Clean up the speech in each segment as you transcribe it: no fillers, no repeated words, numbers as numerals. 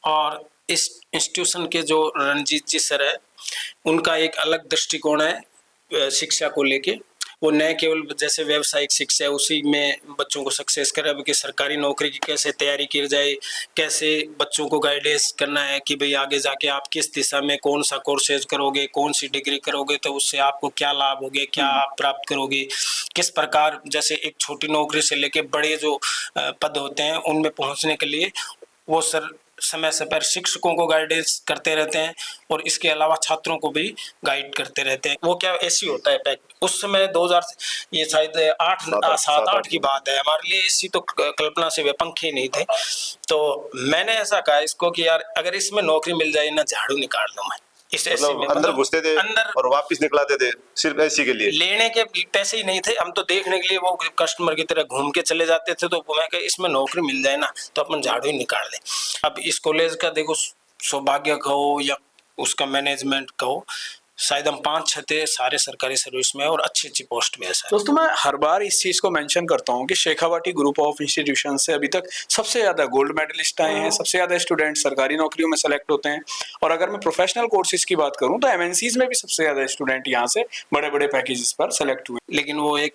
और इस इंस्टीट्यूशन के जो रणजीत जी सर है, उनका एक अलग दृष्टिकोण है शिक्षा को लेके। वो न केवल जैसे व्यावसायिक शिक्षा है उसी में बच्चों को सक्सेस करे, बल्कि सरकारी नौकरी की कैसे तैयारी की जाए, कैसे बच्चों को गाइडेंस करना है कि भाई आगे जाके आप किस दिशा में कौन सा कोर्सेज करोगे, कौन सी डिग्री करोगे तो उससे आपको क्या लाभ होगे, क्या आप प्राप्त करोगे, किस प्रकार जैसे एक छोटी नौकरी से लेके बड़े जो पद होते हैं उनमें पहुंचने के लिए वो सर समय समय पर शिक्षकों को गाइडेंस करते रहते हैं और इसके अलावा छात्रों को भी गाइड करते रहते हैं। वो क्या ऐसी होता है उस समय 2000 ये शायद 7-8 की बात है, हमारे लिए इसी तो कल्पना से वे पंखे नहीं थे। तो मैंने ऐसा कहा इसको कि यार अगर इसमें नौकरी मिल जाए ना, झाड़ू निकाल दूं मैं इस ऐसी में। अंदर घुसते थे अंदर और वापस निकलाते थे सिर्फ ऐसी के लिए, लेने के पैसे ही नहीं थे, हम तो देखने के लिए वो कस्टमर की तरह घूम के चले जाते थे। तो मैं कहा इसमें नौकरी मिल जाए ना तो अपन झाड़ू ही निकाल लें। अब इस कॉलेज का देखो सौभाग्य कहो या उसका मैनेजमेंट कहो, शायद हम 5-6 थे सारे सरकारी सर्विस में और अच्छी अच्छी पोस्ट में है सर। दोस्तों, मैं हर बार इस चीज को मेंशन करता हूँ कि शेखावाटी ग्रुप ऑफ इंस्टीट्यूशन से अभी तक सबसे ज्यादा गोल्ड मेडलिस्ट आए हैं, सबसे ज्यादा स्टूडेंट सरकारी नौकरियों में सेलेक्ट होते हैं। और अगर मैं प्रोफेशनल कोर्सेज की बात करूँ तो एमएनसीज में भी सबसे ज्यादा स्टूडेंट यहाँ से बड़े बड़े पैकेजेस पर सेलेक्ट हुए। लेकिन वो एक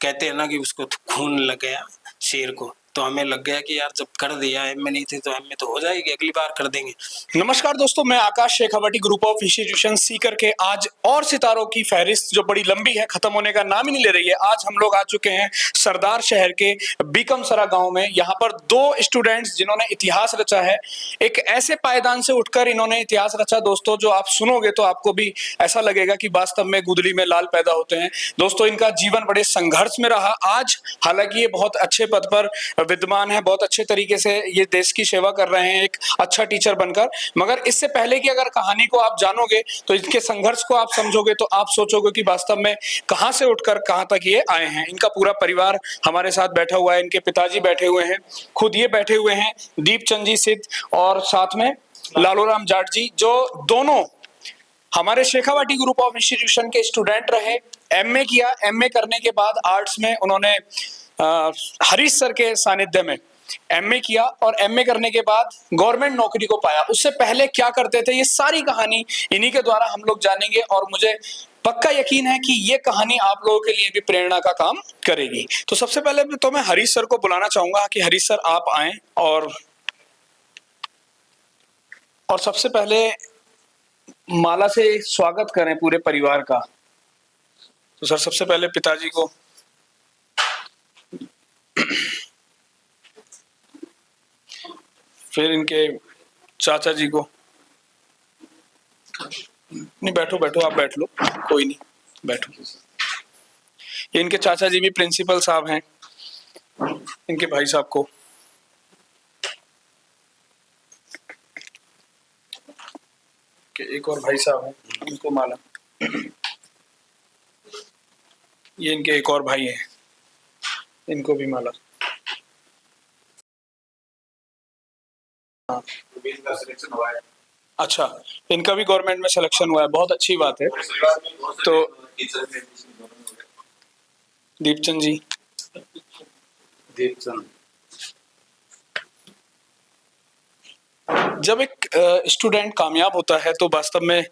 कहते हैं ना कि उसको खून लग गया शेर को, तो हमें लग गया कि यार जब कर दिया एमए नहीं थी तो एमए तो हो जाएगी, अगली बार कर देंगे। नमस्कार दोस्तों, मैं Akash Shekhawati group of institution Sikar के आज और सितारों की फहरिस्त जो बड़ी लंबी है, खत्म होने का नाम ही नहीं ले रही है। आज हम लोग आ चुके हैं सरदार शहर के बीकमसरा गांव में। यहाँ पर 2 स्टूडेंट्स जिन्होंने इतिहास रचा है, एक ऐसे पायदान से उठकर इन्होंने इतिहास रचा दोस्तों, जो आप सुनोगे तो आपको भी ऐसा लगेगा कि वास्तव में गुदली में लाल पैदा होते हैं। दोस्तों, इनका जीवन बड़े संघर्ष में रहा। आज हालांकि ये बहुत अच्छे पद पर विद्यमान है, बहुत अच्छे तरीके से ये देश की सेवा कर रहे हैं एक अच्छा टीचर बनकर। मगर इससे पहले की अगर कहानी को आप जानोगे तो इनके संघर्ष को आप समझोगे तो आप सोचोगे कि वास्तव में कहां से उठकर कहां तक ये आए हैं। इनका पूरा परिवार हमारे साथ बैठा हुआ है, इनके पिताजी बैठे हुए हैं, खुद ये बैठे हुए हैं, दीपचंद जी सिद्ध और साथ में लालूराम जाट जी, जो दोनों हमारे शेखावाटी ग्रुप ऑफ इंस्टीट्यूशन के स्टूडेंट रहे। एमए किया, एमए करने के बाद आर्ट्स में उन्होंने हरीश सर के सानिध्य में एमए किया और एमए करने के बाद गवर्नमेंट नौकरी को पाया। उससे पहले क्या करते थे, ये सारी कहानी इन्हीं के द्वारा हम लोग जानेंगे और मुझे पक्का यकीन है कि ये कहानी आप लोगों के लिए भी प्रेरणा का काम करेगी। तो सबसे पहले तो मैं हरीश सर को बुलाना चाहूंगा कि हरीश सर आप आए और सबसे पहले माला से स्वागत करें पूरे परिवार का। तो सर सबसे पहले पिताजी को, फिर इनके चाचा जी को। नहीं बैठो बैठो, आप बैठ लो, कोई नहीं बैठो। ये इनके चाचा जी भी प्रिंसिपल साहब हैं, इनके भाई साहब को। एक और भाई साहब हैं, इनको माला। ये इनके एक और भाई हैं, इनको भी माला। हाँ। अच्छा, इनका भी गवर्नमेंट में सिलेक्शन हुआ है, बहुत अच्छी बात है। तो दीपचंद जी, जब एक स्टूडेंट कामयाब होता है तो वास्तव में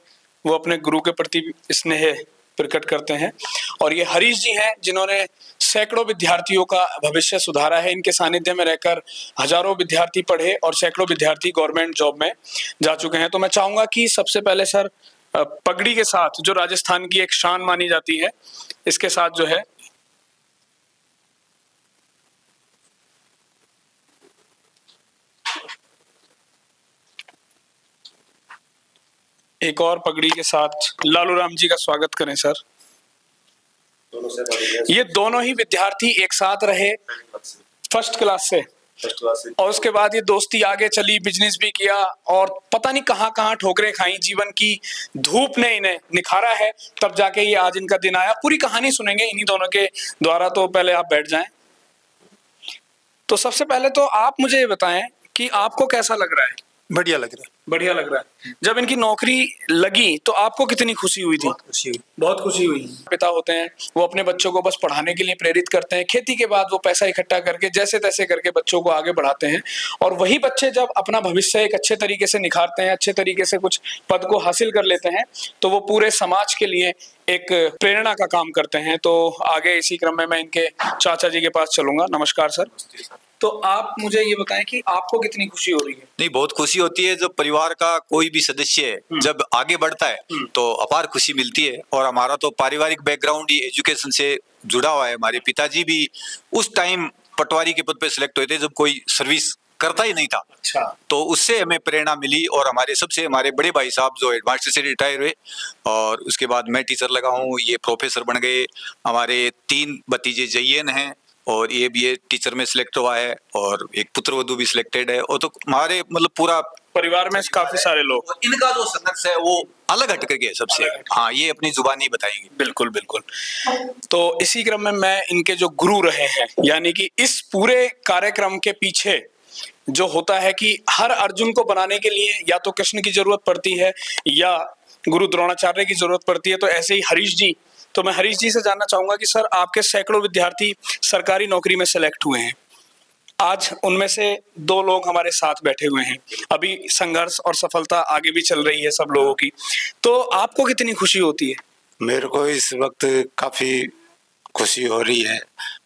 वो अपने गुरु के प्रति स्नेह प्रकट करते हैं। और ये हरीश जी हैं जिन्होंने सैकड़ों विद्यार्थियों का भविष्य सुधारा है। इनके सानिध्य में रहकर हजारों विद्यार्थी पढ़े और सैकड़ों विद्यार्थी गवर्नमेंट जॉब में जा चुके हैं। तो मैं चाहूंगा कि सबसे पहले सर पगड़ी के साथ, जो राजस्थान की एक शान मानी जाती है, इसके साथ जो है एक और पगड़ी के साथ लालूराम जी का स्वागत करें सर। ये दोनों ही विद्यार्थी एक साथ रहे फर्स्ट क्लास से, और उसके बाद ये दोस्ती आगे चली, बिजनेस भी किया और पता नहीं कहां कहां ठोकरें खाई, जीवन की धूप ने इन्हें निखारा है, तब जाके ये आज इनका दिन आया। पूरी कहानी सुनेंगे इन्हीं दोनों के द्वारा। तो पहले आप बैठ जाएं। तो सबसे पहले तो आप मुझे ये बताएं कि आपको कैसा लग रहा है बढ़िया लग रहा है। बढ़िया लग रहा है। जब इनकी नौकरी लगी तो आपको कितनी खुशी हुई थी? खुशी हुई। बहुत खुशी हुई। पिता होते हैं वो अपने बच्चों को बस पढ़ाने के लिए प्रेरित करते हैं, खेती के बाद वो पैसा इकट्ठा करके जैसे तैसे करके बच्चों को आगे बढ़ाते हैं, और वही बच्चे जब अपना भविष्य एक अच्छे तरीके से निखारते हैं, अच्छे तरीके से कुछ पद को हासिल कर लेते हैं, तो वो पूरे समाज के लिए एक प्रेरणा का काम करते हैं। तो आगे इसी क्रम में मैं इनके चाचा जी के पास चलूंगा। नमस्कार सर। तो आप मुझे ये बताएं कि आपको कितनी खुशी हो रही है? नहीं, बहुत खुशी होती है जब परिवार का कोई भी सदस्य है जब आगे बढ़ता है तो अपार खुशी मिलती है। और हमारा तो पारिवारिक बैकग्राउंड ही एजुकेशन से जुड़ा हुआ है। हमारे पिताजी भी उस टाइम पटवारी के पद पे सिलेक्ट हुए थे जब कोई सर्विस करता ही नहीं था। अच्छा। तो उससे हमें प्रेरणा मिली, और हमारे बड़े भाई साहब जो हेडमास्टर से रिटायर हुए, और उसके बाद मैं टीचर लगा हूँ, ये प्रोफेसर बन गए। हमारे 3 भतीजे जयन हैं, और ये भी टीचर में सिलेक्ट हुआ है, और एक पुत्रवधू भी सिलेक्टेड है। और तो हमारे मतलब पूरा परिवार में काफी सारे लोग। इनका जो संघर्ष है वो अलग हट करके है सबसे। हाँ, ये अपनी जुबानी बताएंगे। बिल्कुल बिल्कुल। तो इसी क्रम में मैं इनके जो गुरु रहे हैं, यानी कि इस पूरे कार्यक्रम के पीछे जो होता है कि हर अर्जुन को बनाने के लिए या तो कृष्ण की जरूरत पड़ती है या गुरु द्रोणाचार्य की जरूरत पड़ती है, तो ऐसे ही हरीश जी। तो मैं हरीश जी से जानना चाहूंगा कि सर, आपके सैकड़ों विद्यार्थी सरकारी नौकरी में सेलेक्ट हुए हैं, आज उनमें से 2 लोग हमारे साथ बैठे हुए हैं, अभी संघर्ष और सफलता आगे भी चल रही है सब लोगों की, तो आपको कितनी खुशी होती है? मेरे को इस वक्त काफी खुशी हो रही है।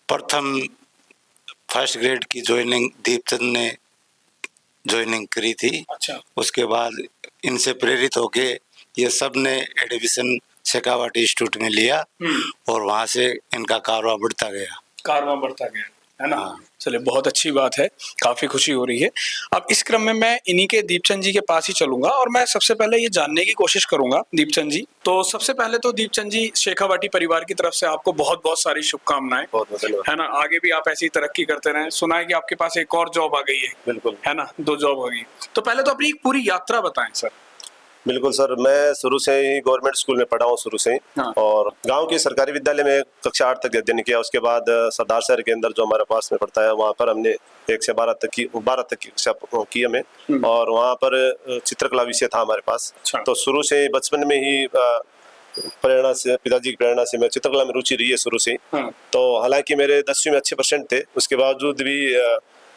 प्रथम फर्स्ट ग्रेड की ज्वाइनिंग दीपचंद ने ज्वाइनिंग करी थी। अच्छा। उसके बाद इनसे प्रेरित होके ये सब ने एडमिशन शेखावाटी इंस्टीट्यूट में लिया, और वहां से इनका कारवां बढ़ता गया। कारवां बढ़ता गया, है ना? चलिए, बहुत अच्छी बात है, काफी खुशी हो रही है। अब इस क्रम में मैं इन्हीं के दीपचंद जी के पास ही चलूंगा, और मैं सबसे पहले ये जानने की कोशिश करूंगा दीपचंद जी। तो सबसे पहले तो दीपचंद जी, शेखावाटी परिवार की तरफ से आपको बहुत बहुत सारी शुभकामनाएं, बहुत धन्यवाद। है ना? आगे भी आप ऐसी तरक्की करते रहें। सुना है कि आपके पास एक और जॉब आ गई है। बिल्कुल, है ना? 2 जॉब आ गई। तो पहले तो अपनी पूरी यात्रा बताएं सर। बिल्कुल सर। मैं शुरू से ही गवर्नमेंट स्कूल में पढ़ा हूँ शुरू से ही, हाँ। और गांव के सरकारी विद्यालय में कक्षा 8 तक अध्ययन किया। उसके बाद सरदार शहर के अंदर जो हमारे पास में पड़ता है, वहाँ पर हमने 1 से 12 तक की कक्षा की हमें, और वहाँ पर चित्रकला विषय था हमारे पास। अच्छा। तो शुरू से बचपन में ही प्रेरणा से, पिताजी की प्रेरणा से मैं चित्रकला में रुचि रही है शुरू से। तो हालांकि मेरे 10वीं में अच्छे परसेंट थे, उसके बावजूद भी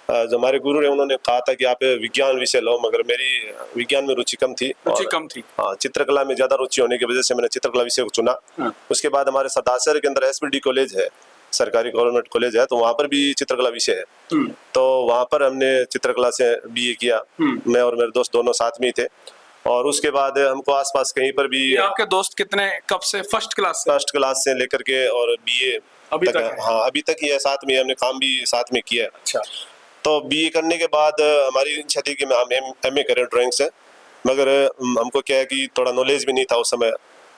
जो हमारे गुरु ने उन्होंने कहा था कि आप विज्ञान विषय लो, मगर मेरी विज्ञान में रुचि कम थी। हाँ, चित्रकला में ज्यादा रुचि होने की वजह से मैंने चित्रकला विषय को चुना। उसके बाद हमारे सरदार शहर के अंदर एसपीडी कॉलेज है, सरकारी गवर्नमेंट कॉलेज है, तो वहाँ पर भी चित्रकला विषय है। तो वहाँ पर हमने चित्रकला से BA किया। मैं और मेरे दोस्त दोनों साथ में ही थे। और उसके बाद हमको आसपास कहीं पर भी। आपके दोस्त कितने, कब से? फर्स्ट क्लास से लेकर के और BA अभी तक? हाँ, अभी तक ही है, साथ में हमने काम भी साथ में किया है। अच्छा। तो BA करने के बाद हमारी इच्छा थी कि हम MA करें ड्राइंग से, मगर हमको क्या है कि थोड़ा नॉलेज भी नहीं था उस समय।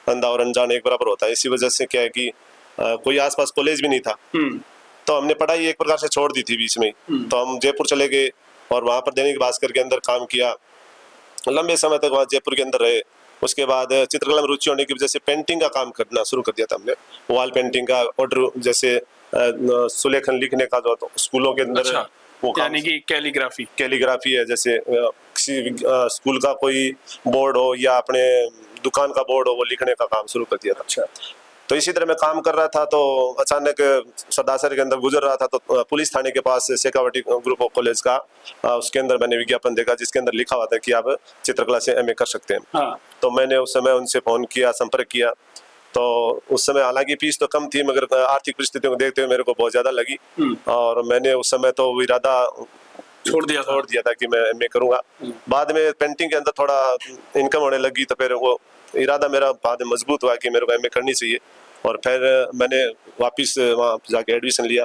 अंधा और अनजान एक बराबर होता है, इसी वजह से क्या है कि कोई आसपास कॉलेज भी नहीं था। तो हमने पढ़ाई एक प्रकार से छोड़ दी थी बीच में। तो हम जयपुर चले गए, और वहाँ पर दैनिक भास्कर के अंदर काम किया, लंबे समय तक वहाँ जयपुर के अंदर रहे। उसके बाद चित्रकला में रुचि होने की वजह से पेंटिंग का काम करना शुरू कर दिया था हमने। वॉल पेंटिंग का ऑर्डर, जैसे सुलेखन लिखने का जो स्कूलों के अंदर। अच्छा। यानी कि कैलीग्राफी है, जैसे किसी स्कूल का कोई बोर्ड हो या अपने दुकान का बोर्ड हो, वो लिखने का काम शुरू कर दिया था। अच्छा। तो इसी तरह मैं काम कर रहा था, तो अचानक सरदार शहर के अंदर गुजर रहा था, तो पुलिस थाने के पास शेखावाटी ग्रुप ऑफ कॉलेज का उसके अंदर मैंने विज्ञापन देखा, जिसके अंदर लिखा हुआ था कि आप चित्रकला से MA कर सकते हैं। हाँ। तो मैंने उस समय उनसे फोन किया, संपर्क किया। तो उस समय हालांकि फीस तो कम थी, मगर आर्थिक परिस्थितियों को देखते हुए मेरे को बहुत ज्यादा लगी, और मैंने उस समय तो इरादा छोड़ दिया था कि मैं MA करूंगा। बाद में पेंटिंग के अंदर थोड़ा इनकम होने लगी, तो फिर वो इरादा मेरा बाद में मजबूत हुआ कि मेरे को MA करनी चाहिए। और फिर मैंने वापस वहाँ जाके एडमिशन लिया।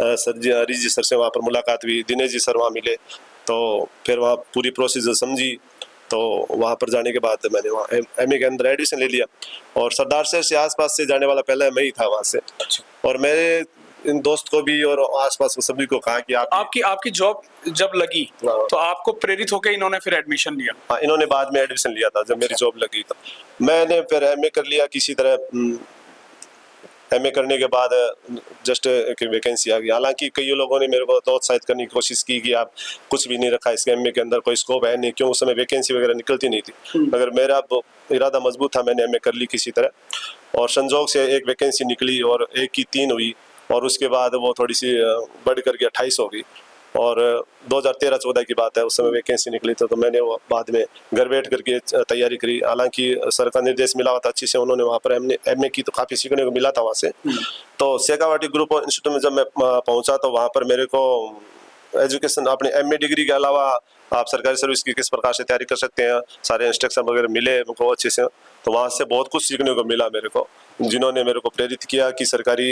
सर जी, हरीश जी सर से वहाँ पर मुलाकात हुई, दिनेश जी सर वहाँ मिले, तो फिर वहाँ पूरी प्रोसीजर समझी। तो वहाँ पर जाने के बाद मैंने वहाँ MA के अंदर एडमिशन ले लिया, और सरदार शहर से आसपास से जाने वाला पहले मैं ही था वहाँ से। और मेरे इन दोस्त को भी और आसपास सभी को कहा कि आपकी जॉब जब लगी तो आपको प्रेरित होकर इन्होंने फिर एडमिशन लिया? हाँ, इन्होंने बाद में एडमिशन लिया था जब मेरी जॉब लगी। तो मैंने फिर MA कर लिया किसी तरह। एमए करने के बाद जस्ट एक वैकेंसी आ गई। हालांकि कई लोगों ने मेरे को तो उत्साहित करने की कोशिश की कि आप कुछ भी नहीं रखा इसके एमए के अंदर, कोई स्कोप है नहीं, क्यों उस समय वैकेंसी वगैरह निकलती नहीं थी। मगर मेरा इरादा मजबूत था, मैंने एमए कर ली किसी तरह, और संजोग से एक वैकेंसी निकली और एक की 3 हुई, और उसके बाद वो थोड़ी सी बढ़ करके 28 हो गई। और 2013-14 की बात है, उस समय वैकेंसी निकली तो मैंने वो बाद में घर बैठ करके तैयारी करी। हालांकि सर का निर्देश मिला हुआ था अच्छी से, उन्होंने वहाँ पर एमए की तो काफ़ी सीखने को मिला था वहाँ से। तो शेखावाटी ग्रुप ऑफ इंस्टीट्यूट में जब मैं पहुँचा तो वहाँ पर मेरे को एजुकेशन अपने एमए डिग्री के अलावा आप सरकारी सर्विस की किस प्रकार से तैयारी कर सकते हैं, सारे इंस्ट्रक्शन वगैरह मिले मुझको अच्छे से। तो वहाँ से बहुत कुछ सीखने को मिला मेरे को, जिन्होंने मेरे को प्रेरित किया कि सरकारी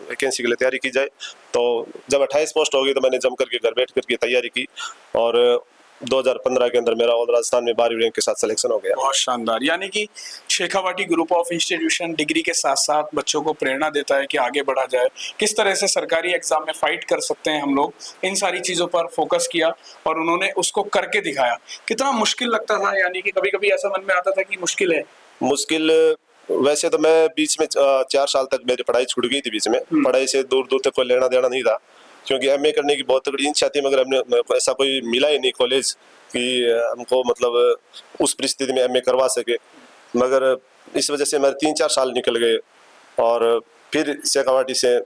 वैकेंसी के लिए तैयारी की जाए। तो जब 28 पोस्ट हो गई तो मैंने जम करके घर बैठ करके तैयारी की, और 2015 के अंदर मेरा ऑल राजस्थान में 12वीं रैंक के साथ सिलेक्शन हो गया। बहुत शानदार। यानी कि Shekhawati group of institution degree के साथ साथ बच्चों को प्रेरणा देता है कि आगे बढ़ा जाए, किस तरह से सरकारी एग्जाम में फाइट कर सकते हैं हम लोग, इन सारी चीज़ों पर फोकस किया और उन्होंने उसको करके दिखाया। कितना मुश्किल लगता था, यानी कि कभी कभी ऐसा मन में आता था कि मुश्किल है? मुश्किल वैसे तो मैं बीच में 4 साल तक मेरी पढ़ाई छूट गई थी बीच में, पढ़ाई से दूर दूर तक कोई लेना देना नहीं था, क्योंकि एमए करने की बहुत तगड़ी इच्छा थी, मगर हमने ऐसा कोई मिला ही नहीं कॉलेज कि हमको मतलब उस परिस्थिति में एमए करवा सके। मगर इस वजह से हमारे 3-4 साल निकल गए, और फिर शेखावाटी से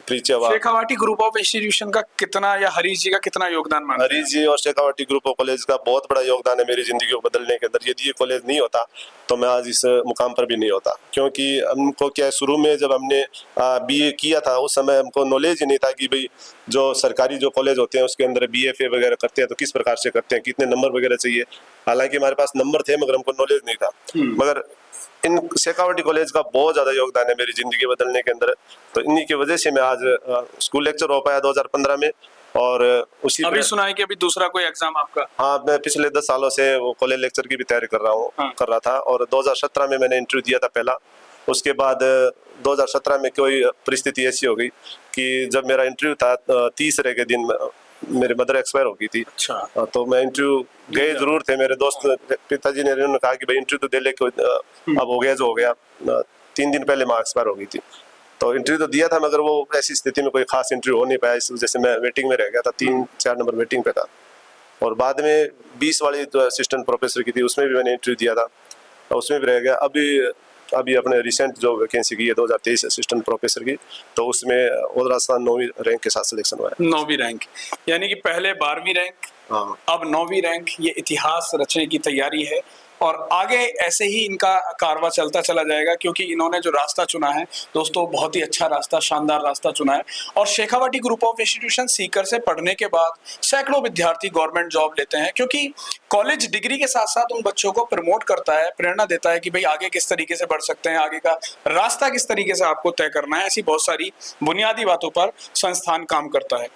परिचय हुआ। शेखावाटी ग्रुप ऑफ इंस्टीट्यूशन का कितना, या हरीश जी का कितना योगदान मानते हैं? हरीश जी और शेखावाटी ग्रुप ऑफ कॉलेज का बहुत बड़ा योगदान है मेरी जिंदगी को बदलने के अंदर। यदि ये कॉलेज नहीं होता तो मैं आज इस मुकाम पर भी नहीं होता, क्योंकि हमको क्या है, शुरू में जब हमने बीए किया था उस समय हमको नॉलेज ही नहीं था कि भाई जो सरकारी जो कॉलेज होते हैं उसके अंदर बीएफए वगैरह करते हैं तो किस प्रकार से करते हैं, कितने नंबर वगैरह चाहिए। हालांकि हमारे पास नंबर थे मगर हमको नॉलेज नहीं था। मगर इन शेखावाटी कॉलेज का बहुत ज़्यादा योगदान है मेरी ज़िंदगी बदलने के अंदर। तो इन्हीं की वजह से मैं आज स्कूल लेक्चर हो पाया 2015 में, और उसी अभी सुना है कि अभी दूसरा कोई एग्जाम आपका? हाँ, मैं पिछले 10 सालों से वो कॉलेज लेक्चर की भी तैयारी कर रहा था, और 2017 में मैंने इंटरव्यू दिया था पहला। उसके बाद 2017 में कोई परिस्थिति ऐसी हो गई कि जब मेरा इंटरव्यू था 30 के दिन मेरी मदर एक्सपायर हो गई थी। अच्छा। तो मैं इंटरव्यू गए जरूर थे, मेरे दोस्त पिताजी ने उन्होंने कहा कि भाई इंटरव्यू तो दे ले, अब हो गया जो हो गया। 3 दिन पहले माँ एक्सपायर हो गई थी, तो इंटरव्यू तो दिया था मगर वो ऐसी स्थिति में कोई खास इंटरव्यू हो नहीं पाया, इस वजह से मैं वेटिंग में रह गया था, 3-4 नंबर वेटिंग पे था। और बाद में 20 वाली जो असिस्टेंट प्रोफेसर की थी उसमें भी मैंने इंटरव्यू दिया था, उसमें भी रह गया। अभी अपने रिसेंट जो वैकेंसी की है 2023 असिस्टेंट प्रोफेसर की, तो उसमें ऑल राजस्थान 9वीं रैंक के साथ सिलेक्शन हुआ है। 9वीं रैंक, यानी कि पहले 12वीं रैंक, हाँ, अब 9वीं रैंक। ये इतिहास रचने की तैयारी है और आगे ऐसे ही इनका कारवा चलता चला जाएगा, क्योंकि इन्होंने जो रास्ता चुना है दोस्तों, बहुत ही अच्छा रास्ता, शानदार रास्ता चुना है। और Shekhawati group of institution Sikar से पढ़ने के बाद सैकड़ों विद्यार्थी गवर्नमेंट जॉब लेते हैं, क्योंकि कॉलेज डिग्री के साथ साथ उन बच्चों को प्रमोट करता है, प्रेरणा देता है कि भाई आगे किस तरीके से बढ़ सकते हैं, आगे का रास्ता किस तरीके से आपको तय करना है। ऐसी बहुत सारी बुनियादी बातों पर संस्थान काम करता है।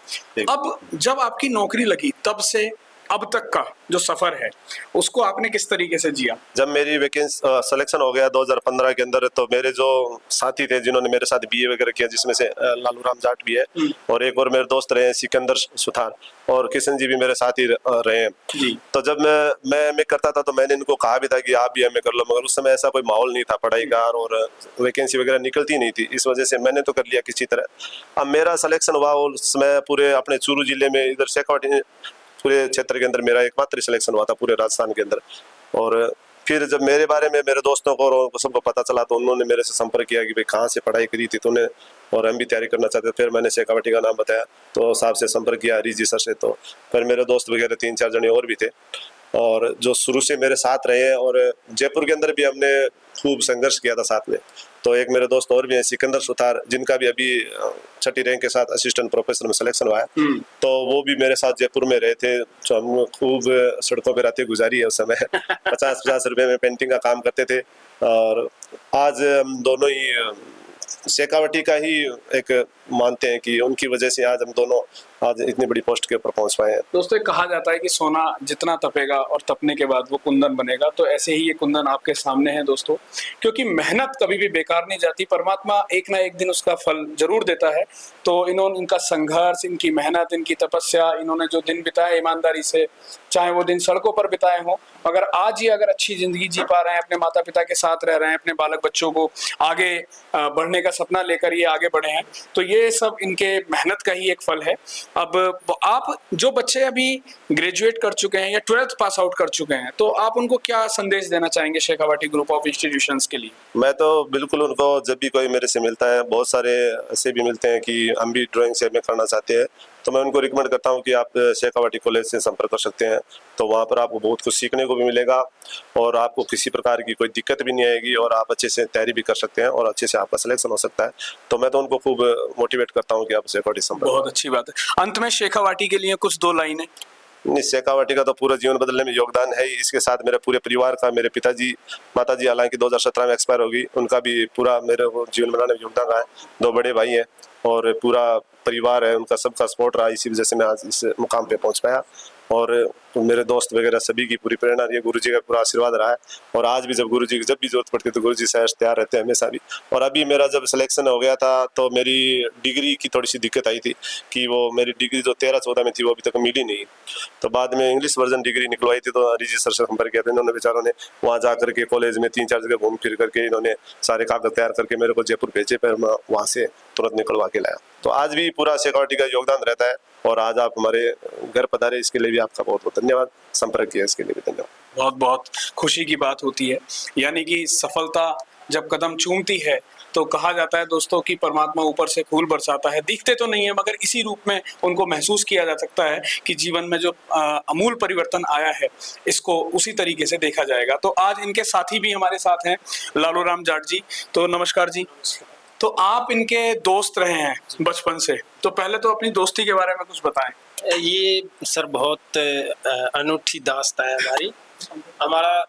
अब जब आपकी नौकरी लगी तब से अब तक का जो सफर है उसको आपने किस तरीके से जिया? जब मेरी वैकेंसी सिलेक्शन हो गया 2015 के अंदर, तो मेरे जो साथी थे जिन्होंने मेरे साथ बीए वगैरह किया, जिसमें से लालू राम जाट भी है, और एक और मेरे दोस्त रहे हैं सिकंदर सुथार, और किशन जी भी मेरे साथ ही रहे हैं। तो जब मैं करता था तो मैंने इनको कहा भी था कि आप भी एमए कर लो, मगर उस समय ऐसा कोई माहौल नहीं था पढ़ाई का, और वैकेंसी वगैरह निकलती नहीं थी, इस वजह से मैंने तो कर लिया किसी तरह। अब मेरा सिलेक्शन हुआ, उसमें पूरे अपने चूरू जिले में इधर शेखावाटी पूरे क्षेत्र के अंदर मेरा एकमात्र सिलेक्शन हुआ था पूरे राजस्थान के अंदर। और फिर जब मेरे बारे में मेरे दोस्तों को और सबको पता चला तो उन्होंने मेरे से संपर्क किया कि भाई कहाँ से पढ़ाई करी थी तूने, और हम भी तैयारी करना चाहते थे। फिर मैंने शेखावाटी का नाम बताया तो साहब से संपर्क किया, हरीश जी सर से। तो फिर मेरे दोस्त वगैरह 3-4 जने और भी थे, और जो शुरू से मेरे साथ रहे हैं, और जयपुर के अंदर भी हमने खूब संघर्ष किया था साथ में। तो एक मेरे दोस्त और भी हैं सिकंदर सुथार, जिनका भी अभी 6ठी रैंक के साथ असिस्टेंट प्रोफेसर में सिलेक्शन हुआ है, तो वो भी मेरे साथ जयपुर में रहे थे। तो हम खूब सड़कों पर रातें गुजारी है उस समय 50-50 रुपए में पेंटिंग का काम करते थे। और आज हम दोनों ही शेखावाटी का ही एक मानते हैं कि उनकी वजह से आज हम दोनों आज इतनी बड़ी पोस्ट के ऊपर पहुंच पाए हैं। दोस्तों कहा जाता है कि सोना जितना तपेगा और तपने के बाद वो कुंदन बनेगा, तो ऐसे ही ये कुंदन आपके सामने है दोस्तों, क्योंकि मेहनत कभी भी बेकार नहीं जाती, परमात्मा एक ना एक दिन उसका फल जरूर देता है। तो इनका संघर्ष, इनकी मेहनत, इनकी तपस्या, इन्होंने जो दिन बिताए ईमानदारी से, चाहे वो दिन सड़कों पर बिताए हों, अगर आज ये अगर अच्छी जिंदगी जी पा रहे हैं, अपने माता पिता के साथ रह रहे हैं, अपने बालक बच्चों को आगे बढ़ने का सपना लेकर ये आगे बढ़े हैं, तो ये सब इनके मेहनत का ही एक फल है। अब आप जो बच्चे अभी ग्रेजुएट कर चुके हैं या 12th पास आउट कर चुके हैं, तो आप उनको क्या संदेश देना चाहेंगे शेखावाटी ग्रुप ऑफ इंस्टीट्यूशंस के लिए? मैं तो बिल्कुल उनको, जब भी कोई मेरे से मिलता है, बहुत सारे ऐसे भी मिलते हैं कि हम भी ड्राइंग से में करना चाहते हैं, तो मैं उनको रिकमेंड करता हूं कि आप शेखावाटी कॉलेज से संपर्क कर सकते हैं। तो वहां पर आपको बहुत कुछ सीखने को भी मिलेगा और आपको किसी प्रकार की कोई दिक्कत भी नहीं आएगी और आप अच्छे से तैयारी भी कर सकते हैं और अच्छे से आपका सिलेक्शन हो सकता है। तो मैं तो उनको खूब मोटिवेट करता हूँ कि आप शेखावाटी संपर्क। बहुत अच्छी बात है। अंत में शेखावाटी के लिए कुछ 2 लाइनें। शेखावाटी का तो पूरा जीवन बदलने में योगदान है। इसके साथ मेरे पूरे परिवार का, मेरे पिताजी, माताजी हालांकि 2017 में एक्सपायर होगी, उनका भी पूरा मेरे जीवन बनाने में योगदान रहा है। 2 बड़े भाई हैं और पूरा परिवार है, उनका सबका सपोर्ट रहा, इसी वजह से मैं आज इस मुकाम पे पहुंच पाया। और मेरे दोस्त वगैरह सभी की पूरी प्रेरणा रही है, गुरुजी का पूरा आशीर्वाद रहा है। और आज भी जब गुरुजी की जब भी जरूरत पड़ती है तो गुरुजी से तैयार रहते हैं हमेशा भी। और अभी मेरा जब सिलेक्शन हो गया था तो मेरी डिग्री की थोड़ी सी दिक्कत आई थी कि वो मेरी डिग्री जो 13-14 में थी वो अभी तक मिली नहीं। तो बाद में इंग्लिश वर्जन डिग्री निकलवाई थी, तो रिजी सर से संपर्क किया था। इन्होंने बेचारों ने वहाँ जा करके कॉलेज में 3-4 जगह घूम फिर करके इन्होंने सारे कागज तैयार करके मेरे को जयपुर भेजे, पर मैं वहाँ से तुरंत निकलवा के लाया। तो आज भी पूरा शेखावाटी का योगदान रहता है और आज आप हमारे घर पधारे, इसके लिए भी आपका बहुत बहुत धन्यवाद। संपर्क किया इसके लिए भी धन्यवाद। बहुत बहुत खुशी की बात होती है, यानी कि सफलता जब कदम चूमती है तो कहा जाता है दोस्तों कि परमात्मा ऊपर से फूल बरसाता है। दिखते तो नहीं है मगर इसी रूप में उनको महसूस किया जा सकता है कि जीवन में जो अमूल परिवर्तन आया है इसको उसी तरीके से देखा जाएगा। तो आज इनके साथी भी हमारे साथ हैं, लालू राम जाट जी। तो नमस्कार जी। तो आप इनके दोस्त रहे हैं बचपन से, तो पहले तो अपनी दोस्ती के बारे में कुछ बताएं। ये सर बहुत अनूठी दास्तां है हमारी। हमारा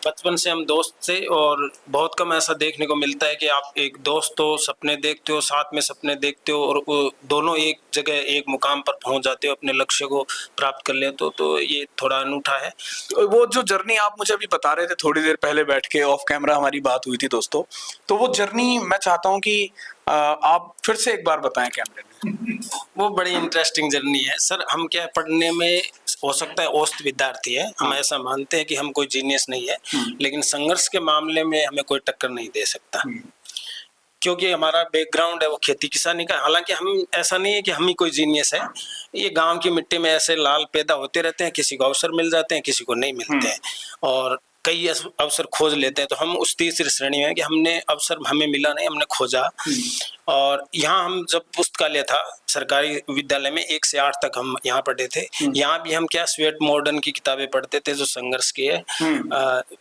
बचपन से हम दोस्त थे और बहुत कम ऐसा देखने को मिलता है कि आप एक दोस्त हो, सपने देखते हो, साथ में सपने देखते हो और दोनों एक जगह एक मुकाम पर पहुंच जाते हो, अपने लक्ष्य को प्राप्त कर लेते हो। तो ये थोड़ा अनूठा है। वो जो जर्नी आप मुझे अभी बता रहे थे थोड़ी देर पहले बैठ के ऑफ कैमरा हमारी बात हुई थी दोस्तों, तो वो जर्नी मैं चाहता हूँ कि आप फिर से एक बार बताएं कैमरे में। वो बड़ी इंटरेस्टिंग जर्नी है सर। हम क्या पढ़ने में हो सकता है औसत विद्यार्थी है, हम ऐसा मानते हैं कि हम कोई जीनियस नहीं है, लेकिन संघर्ष के मामले में हमें कोई टक्कर नहीं दे सकता, क्योंकि हमारा बैकग्राउंड है वो खेती किसानी का। हालांकि हम ऐसा नहीं है कि हम ही कोई जीनियस है, ये गांव की मिट्टी में ऐसे लाल पैदा होते रहते हैं, किसी को अवसर मिल जाते हैं, किसी को नहीं मिलते हैं और कई अवसर खोज लेते हैं। तो हम उस तीसरी श्रेणी में कि हमने अवसर हमें मिला नहीं, हमने खोजा। और यहाँ हम जब पुस्तकालय था सरकारी विद्यालय में 1 से 8 तक हम यहाँ पढ़े थे। यहाँ भी हम क्या स्वेट मॉडर्न की किताबें पढ़ते थे जो संघर्ष की है।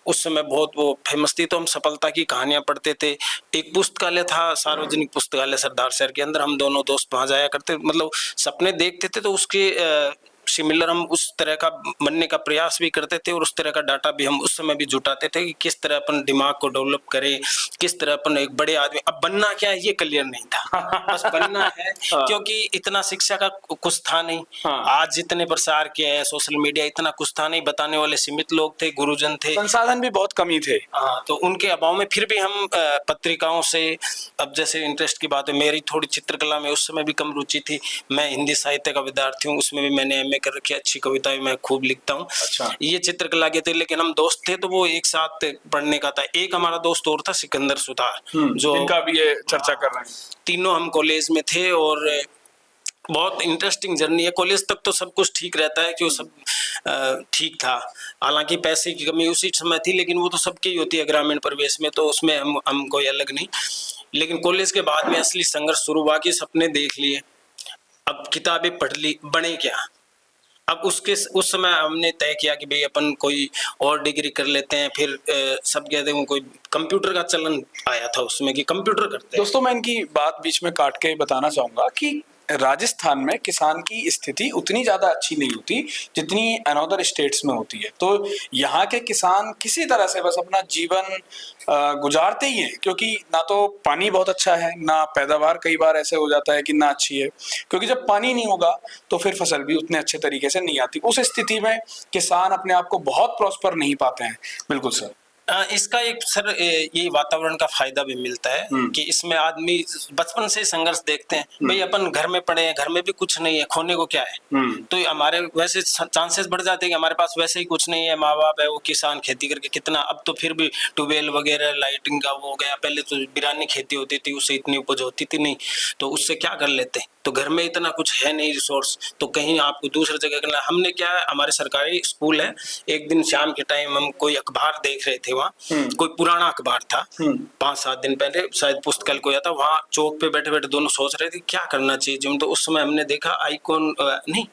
उस समय बहुत वो फेमस थी, तो हम सफलता की कहानियां पढ़ते थे। एक पुस्तकालय था सार्वजनिक पुस्तकालय सरदार शहर के अंदर, हम दोनों दोस्त वहाँ जाया करते, मतलब सपने देखते थे तो उसके सिमिलर हम उस तरह का बनने का प्रयास भी करते थे और उस तरह का डाटा भी हम उस समय भी जुटाते थे कि किस तरह अपन दिमाग को डेवलप करें, किस तरह अपन एक बड़े आदमी। अब बनना क्या है ये क्लियर नहीं था, बस बनना है क्योंकि इतना शिक्षा का कुछ था नहीं। आज जितने प्रसार किया है सोशल मीडिया, इतना कुछ था नहीं, बताने वाले सीमित लोग थे, गुरुजन थे, संसाधन भी बहुत कमी थे। हाँ, तो उनके अभाव में फिर भी हम पत्रिकाओं से, अब जैसे इंटरेस्ट की बात है, मेरी थोड़ी चित्रकला में उस समय भी कम रुचि थी। मैं हिंदी साहित्य का विद्यार्थी हूँ, उसमें भी मैंने कर रखी, अच्छी कविताएं मैं खूब लिखता हूँ। अच्छा। ये चित्रकला के थे, लेकिन हम दोस्त थे तो वो एक साथ पढ़ने का था। एक हमारा दोस्त और था सिकंदर सुतार, जो इनका भी ये चर्चा कर रहे हैं। तीनों हम कॉलेज में थे और बहुत इंटरेस्टिंग जर्नी है। कॉलेज तक तो सब कुछ ठीक रहता है कि वो सब ठीक था, हालांकि पैसे की कमी उसी समय थी, लेकिन वो तो सबकी ही होती है ग्रामीण परिवेश में, तो उसमें हम कोई अलग नहीं। लेकिन कॉलेज के बाद में असली संघर्ष शुरू हुआ कि सपने देख लिए, अब किताबें पढ़ ली, बने क्या। अब उस समय हमने तय किया कि भाई अपन कोई और डिग्री कर लेते हैं। फिर सब कहते हैं कोई कंप्यूटर का चलन आया था उसमें कि कंप्यूटर करते हैं। दोस्तों मैं इनकी बात बीच में काट के बताना चाहूंगा कि राजस्थान में किसान की स्थिति उतनी ज्यादा अच्छी नहीं होती जितनी अनदर स्टेट्स में होती है। तो यहाँ के किसान किसी तरह से बस अपना जीवन गुजारते ही हैं, क्योंकि ना तो पानी बहुत अच्छा है, ना पैदावार कई बार ऐसे हो जाता है कि ना अच्छी है, क्योंकि जब पानी नहीं होगा तो फिर फसल भी उतने अच्छे तरीके से नहीं आती। उस स्थिति में किसान अपने आप को बहुत प्रॉस्पर नहीं पाते हैं। बिल्कुल सर। इसका एक सर ये वातावरण का फायदा भी मिलता है कि इसमें आदमी बचपन से संघर्ष देखते हैं। भाई अपन घर में पड़े हैं, घर में भी कुछ नहीं है, खोने को क्या है। तो हमारे वैसे चांसेस बढ़ जाते हैं कि हमारे पास वैसे ही कुछ नहीं है, माँ बाप है वो किसान खेती करके कितना, अब तो फिर भी ट्यूबवेल वगैरह लाइटिंग का वो हो गया। पहले तो बिरानी खेती होती थी, उससे इतनी उपज होती थी नहीं, तो उससे क्या कर लेते हैं। तो घर में इतना कुछ है नहीं रिसोर्स, तो कहीं आपको दूसरी जगह करना। हमने क्या है, हमारे सरकारी स्कूल है, एक दिन शाम के टाइम हम कोई अखबार देख रहे थे, वहाँ कोई पुराना अखबार था 5-7 दिन पहले, शायद पुस्तकालय को आया था। वहाँ चौक पे बैठे बैठे दोनों सोच रहे थे क्या करना चाहिए जिम। तो उस समय हमने देखा आइकॉन नहीं,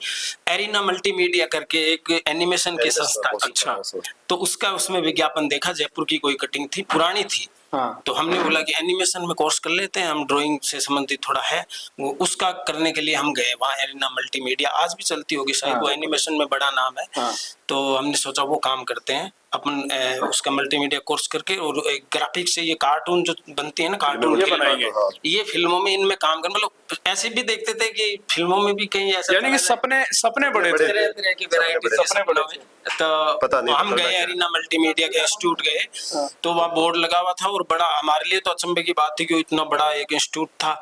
एरिना मल्टीमीडिया करके एक एनिमेशन की संस्था। अच्छा, तो उसका उसमें विज्ञापन देखा, जयपुर की कोई कटिंग थी, पुरानी थी। तो हमने बोला कि एनिमेशन में कोर्स कर लेते हैं, हम ड्राइंग से संबंधित थोड़ा है वो, उसका करने के लिए हम गए वहाँ। एरिना मल्टीमीडिया आज भी चलती होगी शायद, वो एनिमेशन में बड़ा नाम है। तो हमने सोचा वो काम करते हैं अपन, उसका मल्टीमीडिया कोर्स करके, और एक ग्राफिक्स से ये कार्टून जो बनती है ना, कार्टून ये बनाएंगे, ये फिल्मों में इनमें काम कर, मतलब ऐसे भी देखते थे कि फिल्मों में भी कहीं ऐसा, यानी कि सपने बड़े थे, तरह की वैरायटी सपने बड़े थे। तो हम गए एरिना मल्टीमीडिया के इंस्टीट्यूट गए, तो वहाँ बोर्ड लगा हुआ था, और बड़ा हमारे लिए तो अचंभे की बात थी कि इतना बड़ा एक इंस्टीट्यूट था।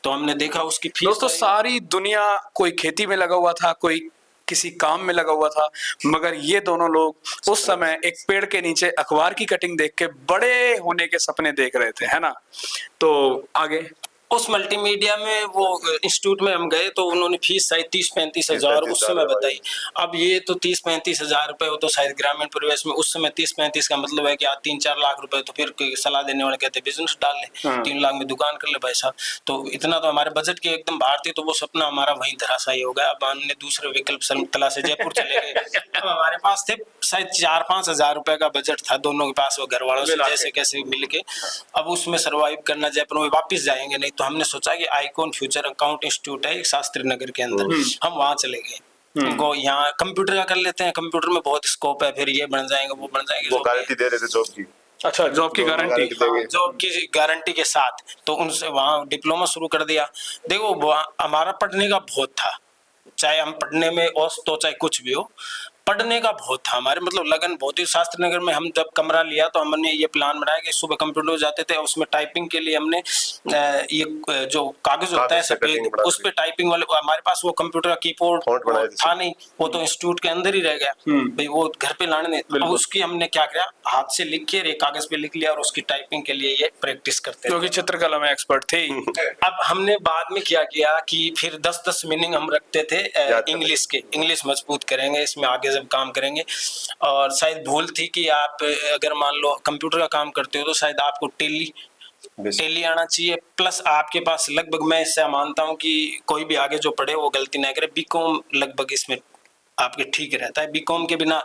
तो हमने देखा उसकी फीस। दोस्तों सारी दुनिया, कोई खेती में लगा हुआ था, कोई किसी काम में लगा हुआ था, मगर ये दोनों लोग उस समय एक पेड़ के नीचे अखबार की कटिंग देख के बड़े होने के सपने देख रहे थे, है ना। तो आगे उस मल्टीमीडिया में वो इंस्टीट्यूट में हम गए, तो उन्होंने फीस शायद 30-35 हजार उस समय बताई। अब ये तो 30-35 हजार रुपए, वो तो शायद ग्रामीण परिवेश में उस समय 30-35 का मतलब है कि 3-4 लाख रुपए। तो फिर सलाह देने वाले कहते बिजनेस डाल ले, 3 लाख में दुकान कर ले भाई साहब। तो इतना तो हमारे बजट के एकदम बाहर थी, तो वो सपना हमारा वहीं धराशायी हो गया। अब हमने दूसरे विकल्प तलाशे, जयपुर चले गए। अब हमारे पास थे शायद 4-5 हजार रुपए का बजट था दोनों के पास, वो घर वालों से जैसे कैसे मिल के। अब उसमें सर्वाइव करना, जयपुर में वापिस जाएंगे नहीं, तो हमने सोचा कि आइकॉन फ्यूचर अकाउंट इंस्टीट्यूट है शास्त्री नगर के अंदर, हम वहां चले गए। उनको यहाँ कंप्यूटर का कर लेते हैं, कंप्यूटर में बहुत स्कोप है, फिर ये बन जाएंगे वो बन जाएंगे। वो गारंटी दे रहे थे जॉब की। अच्छा, जॉब की गारंटी, जॉब की गारंटी के साथ। तो उनसे वहाँ डिप्लोमा शुरू कर दिया। देखो हमारा पढ़ने का बहुत था, चाहे हम पढ़ने में औस तो चाहे कुछ भी हो, पढ़ने का बहुत था हमारे, मतलब लगन बहुत ही। शास्त्री नगर में हम जब कमरा लिया तो हमने ये प्लान बनाया कि सुबह कंप्यूटर जाते थे, उसमें टाइपिंग के लिए हमने ये जो कागज होता है सफेद, उस पे टाइपिंग वाले, हमारे पास वो कंप्यूटर का कीबोर्ड था नहीं, वो तो इंस्टीट्यूट के अंदर ही रह गया भाई, वो घर पे लाने नहीं। उसकी हमने क्या किया, हाथ से लिख के एक कागज पे लिख लिया, और उसकी टाइपिंग के लिए ये प्रैक्टिस करते थे, क्योंकि चित्रकला में एक्सपर्ट थे। अब हमने बाद में क्या किया कि फिर 10-10 मीनिंग हम रखते थे इंग्लिश के, इंग्लिश मजबूत करेंगे इसमें आगे जब काम करेंगे। और शायद भूल थी कि आप अगर मान लो कंप्यूटर का काम करते हो तो शायद आपको टेली आना चाहिए, प्लस आपके पास लगभग, मैं इससे मानता हूं कि कोई भी आगे जो पढ़े वो गलती ना करे, बीकॉम लगभग इसमें आपके ठीक रहता है। बीकॉम के बिना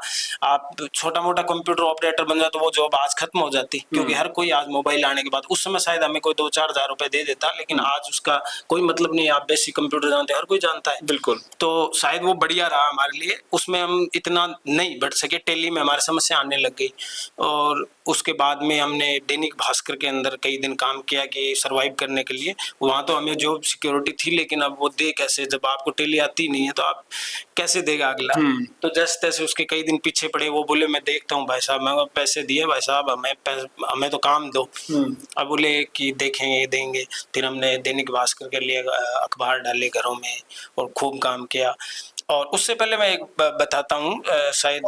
आप छोटा मोटा कंप्यूटर ऑपरेटर बन जाए तो वो जॉब आज खत्म हो जाती, क्योंकि हर कोई आज मोबाइल आने के बाद, उस समय शायद हमें कोई 2-4 हजार रुपए दे देता, लेकिन आज उसका कोई मतलब नहीं। आप बेसिक कंप्यूटर जानते हैं, हर कोई जानता है। बिल्कुल। तो शायद वो बढ़िया रहा हमारे लिए, उसमें हम इतना नहीं बढ़ सके। टेली में हमारी समस्या आने लग गई, और उसके बाद में हमने दैनिक भास्कर के अंदर कई दिन काम किया कि सरवाइव करने के लिए। वहाँ तो हमें जॉब सिक्योरिटी थी, लेकिन अब वो दे कैसे, जब आपको टेली आती नहीं है तो आप कैसे देगा अगला। तो जैसे तैसे उसके कई दिन पीछे पड़े। वो बोले मैं देखता हूँ भाई साहब, मैं पैसे दिए भाई साहब, हमें तो काम दो। अब बोले कि देखेंगे देंगे। फिर हमने दैनिक भास्कर के लिए अखबार डाले घरों में, और खूब काम किया। और उससे पहले मैं एक बताता हूँ, शायद